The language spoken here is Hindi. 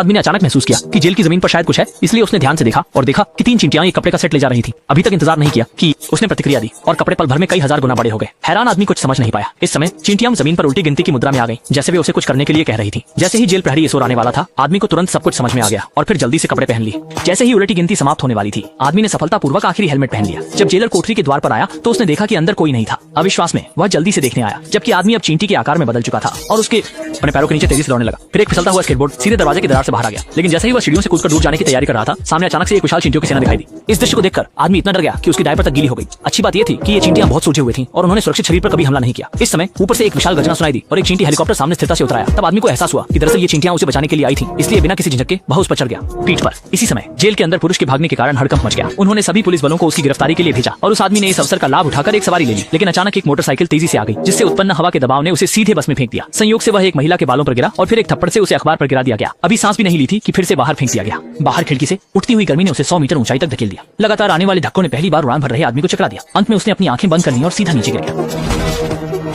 आदमी ने अचानक महसूस किया कि जेल की जमीन पर शायद कुछ है, इसलिए उसने ध्यान से देखा और देखा कि 3 चींटियां एक कपड़े का सेट ले जा रही थी। अभी तक इंतजार नहीं किया कि उसने प्रतिक्रिया दी और कपड़े पल भर में कई हजार गुना बड़े हो गए। हैरान आदमी कुछ समझ नहीं पाया। इस समय चींटियां जमीन पर उल्टी गिनती की मुद्रा में आ गई, जैसे वे उसे कुछ करने के लिए कह रही थी। जैसे ही जेल प्रहरी इस ओर आने वाला था, आदमी को तुरंत सब कुछ समझ में आ गया और फिर जल्दी से कपड़े पहन लिए। जैसे ही उल्टी गिनती समाप्त होने वाली थी, आदमी ने सफलतापूर्वक आखिरी हेलमेट पहन लिया। जब जेलर कोठरी के द्वार पर आया तो उसने देखा कि अंदर कोई नहीं था। अविश्वास में वह जल्दी से देखने आया, जबकि आदमी अब चींटी के आकार में बदल चुका था और उसके अपने पैरों के नीचे तेजी से दौड़ने लगा। फिर एक फिसलता हुआ स्केटबोर्ड सीधे दरवाजे की दरार से बाहर आ गया। लेकिन जैसे ही वह सीढ़ियों से कूदकर दूर जाने की तैयारी कर रहा था, सामने अचानक से एक विशाल चींटियों की सेना दिखाई दी। इस दृश्य को देखकर आदमी इतना डर गया कि उसकी डायपर तक गीली हो गई। अच्छी बात यह थी कि ये चींटियां बहुत सूझे हुए थी और उन्होंने सुरक्षित शरीर पर कभी हमला नहीं किया। इस समय ऊपर से एक विशाल गर्जना सुनाई दी और एक चींटी हेलीकॉप्टर सामने स्थिरता से उतराया। तब आदमी को एहसास हुआ कि दरअसल ये चींटियां उसे बचाने के लिए आई थी, इसलिए बिना किसी झिझक के वह उस पर चढ़ गया, पीठ पर। इसी समय जेल के अंदर पुरुष के भागने के कारण हड़कंप मच गया। उन्होंने सभी पुलिस बलों को उसकी गिरफ्तारी के लिए भेजा और उस आदमी ने इस अवसर का लाभ उठाकर एक सवारी ले ली। लेकिन अचानक एक मोटरसाइकिल तेजी से आ गई, जिससे उत्पन्न हवा के दबाव ने उसे सीधे बस में फेंक दिया। संयोग से वह एक महिला के बालों पर गिरा और फिर एक थप्पड़ से उसे अखबार पर गिरा दिया गया। अभी सांस भी नहीं ली थी कि फिर से बाहर फेंक दिया गया। बाहर खिड़की से उठती हुई गर्मी ने उसे 100 मीटर ऊंचाई तक धकेल दिया। लगातार आने वाले धक्कों ने पहली बार उड़ान भर रहे आदमी को चकरा दिया। अंत में उसने अपनी आंखें बंद कर ली और सीधा नीचे गिर गया।